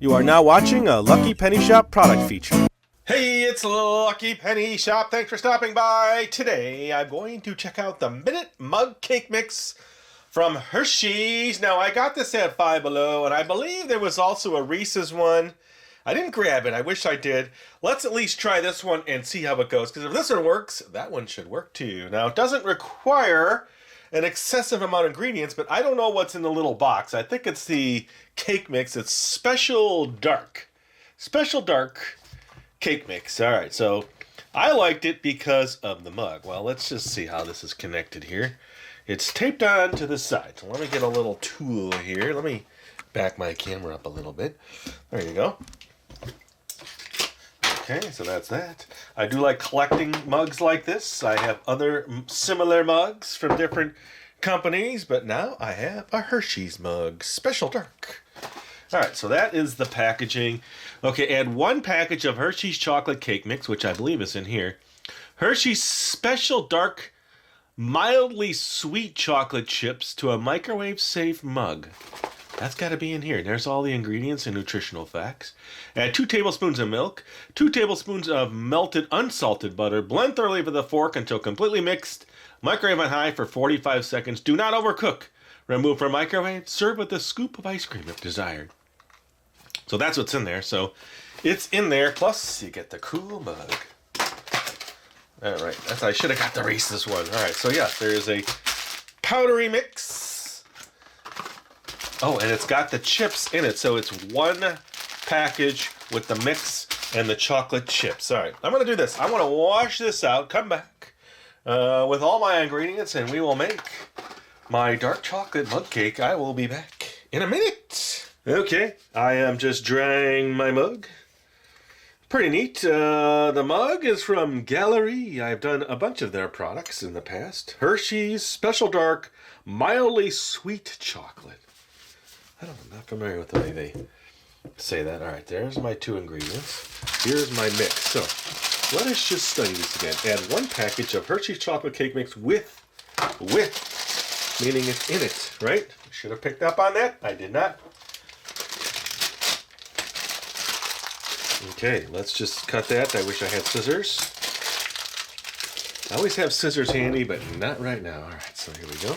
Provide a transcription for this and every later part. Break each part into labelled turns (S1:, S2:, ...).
S1: You are now watching a Lucky Penny Shop product feature. Hey, it's Lucky Penny Shop. Thanks for stopping by. Today, I'm going to check out the Minute Mug Cake Mix from Hershey's. Now, I got this at Five Below, and I believe there was also a Reese's one. I didn't grab it. I wish I did. Let's at least try this one and see how it goes, because if this one works, that one should work too. Now, it doesn't require an excessive amount of ingredients, but I don't know what's in the little box. I think it's the cake mix. It's Special Dark Cake Mix. All right, so I liked it because of the mug. Well, let's just see how this is connected here. It's taped on to the side. So let me get a little tool here. Let me back my camera up a little bit. There you go. Okay, so that's that. I do like collecting mugs like this. I have other similar mugs from different companies, but now I have a Hershey's mug, Special Dark. All right, so that is the packaging. Okay, add 1 package of Hershey's chocolate cake mix, which I believe is in here. Hershey's Special Dark mildly sweet chocolate chips to a microwave-safe mug. That's got to be in here. There's all the ingredients and nutritional facts. Add 2 tablespoons of milk, 2 tablespoons of melted unsalted butter. Blend thoroughly with a fork until completely mixed. Microwave on high for 45 seconds. Do not overcook. Remove from microwave. Serve with a scoop of ice cream if desired. So that's what's in there. So it's in there. Plus, you get the cool mug. All right. I should have got the Reese's one. All right. So yeah, there is a powdery mix. Oh, and it's got the chips in it, so it's 1 package with the mix and the chocolate chips. All right, I'm going to do this. I'm going to wash this out, come back with all my ingredients, and we will make my dark chocolate mug cake. I will be back in a minute. Okay, I am just drying my mug. Pretty neat. The mug is from Gallery. I've done a bunch of their products in the past. Hershey's Special Dark Mildly Sweet Chocolate. I'm not familiar with the way they say that. All right, there's my 2 ingredients. Here's my mix. So let us just study this again. Add 1 package of Hershey's chocolate cake mix with, meaning it's in it, right? Should have picked up on that. I did not. Okay, let's just cut that. I wish I had scissors. I always have scissors handy, but not right now. All right, so here we go.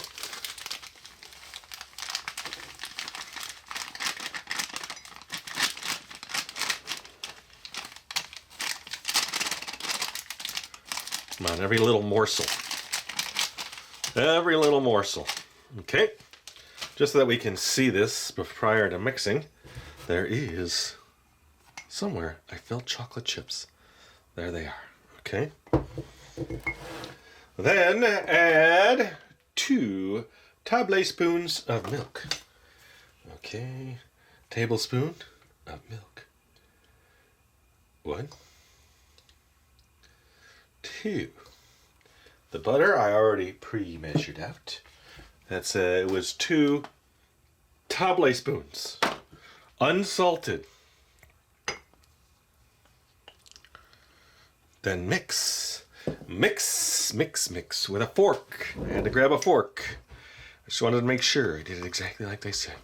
S1: Come on, every little morsel. Every little morsel. Okay. Just so that we can see this prior to mixing, there is somewhere I felt chocolate chips. There they are. Okay. Then add 2 tablespoons of milk. Okay. Tablespoon of milk. 1. 2. The butter I already pre-measured out. That's it was 2 tablespoons, unsalted. Then mix with a fork. I had to grab a fork. I just wanted to make sure I did it exactly like they said.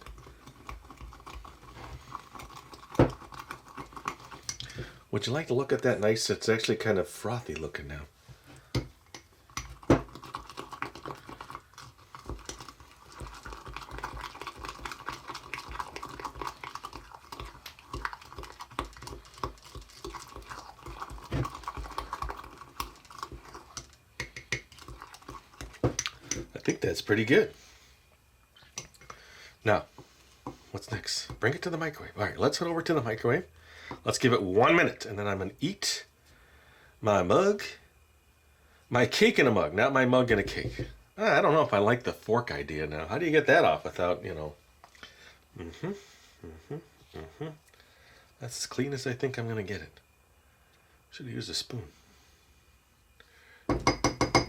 S1: Would you like to look at that nice? It's actually kind of frothy looking now. I think that's pretty good. Now, what's next? Bring it to the microwave. All right, let's head over to the microwave. Let's give it 1 minute, and then I'm going to eat my mug. My cake in a mug, not my mug in a cake. I don't know if I like the fork idea now. How do you get that off without, That's as clean as I think I'm going to get it. Should have used a spoon.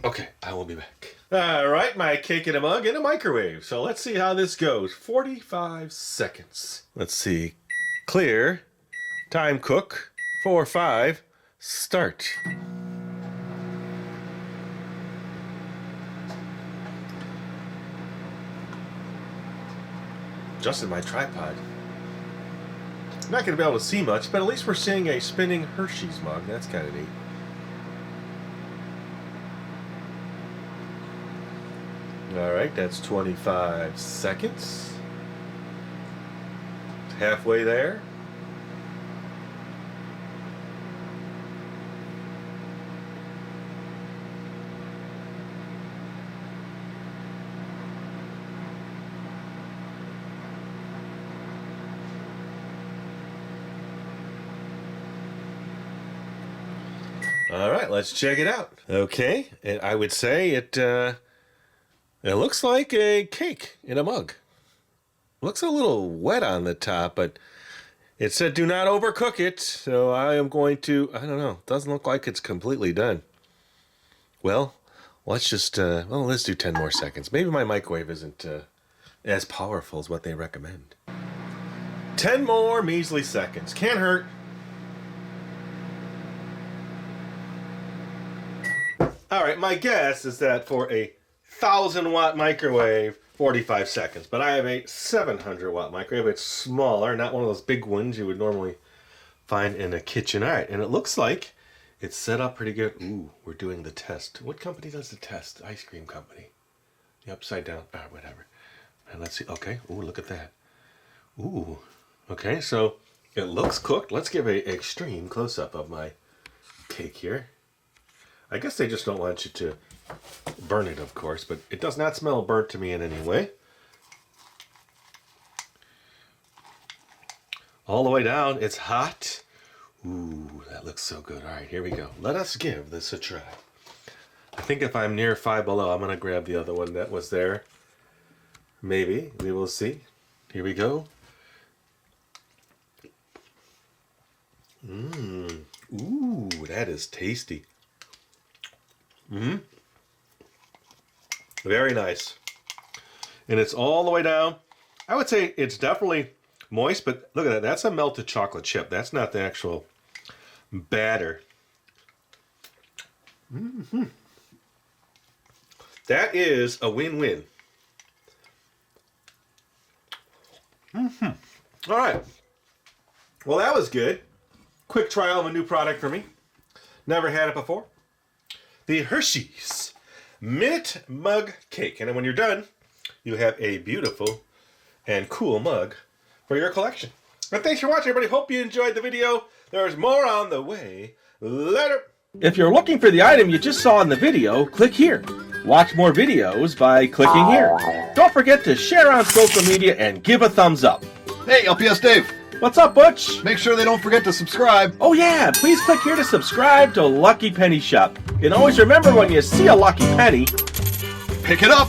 S1: Okay, I will be back. All right, my cake in a mug in a microwave. So let's see how this goes. 45 seconds. Let's see. Clear. Time cook. 4, 5. Start. Adjusted my tripod. not going to be able to see much, but at least we're seeing a spinning Hershey's mug. That's kind of neat. All right, that's 25 seconds. It's halfway there. All right, let's check it out. Okay, and I would say it looks like a cake in a mug. Looks a little wet on the top, but it said do not overcook it, so I am going to, I don't know, doesn't look like it's completely done. Well, let's just, let's do 10 more seconds. Maybe my microwave isn't as powerful as what they recommend. 10 more measly seconds. Can't hurt. All right, my guess is that for a 1,000-watt microwave, 45 seconds. But I have a 700-watt microwave. It's smaller, not one of those big ones you would normally find in a kitchen. All right, and it looks like it's set up pretty good. Ooh, we're doing the test. What company does the test? Ice cream company. The upside down, whatever. And let's see. Okay, ooh, look at that. Ooh, okay, so it looks cooked. Let's give an extreme close-up of my cake here. I guess they just don't want you to burn it, of course, but it does not smell burnt to me in any way. All the way down, it's hot. Ooh, that looks so good. All right, here we go. Let us give this a try. I think if I'm near 5 below, I'm going to grab the other one that was there. Maybe. We will see. Here we go. Ooh, that is tasty. Very nice. And it's all the way down. I would say it's definitely moist, but look at that. That's a melted chocolate chip. That's not the actual batter. That is a win-win. All right. Well, that was good. Quick trial of a new product for me. Never had it before. The Hershey's Minute Mug Cake. And when you're done, you have a beautiful and cool mug for your collection. But thanks for watching, everybody. Hope you enjoyed the video. There's more on the way. Later. If you're looking for the item you just saw in the video, click here. Watch more videos by clicking here. Don't forget to share on social media and give a thumbs up.
S2: Hey, LPS Dave.
S1: What's up, Butch?
S2: Make sure they don't forget to subscribe.
S1: Oh yeah, please click here to subscribe to Lucky Penny Shop. And always remember, when you see a lucky penny,
S2: pick it up.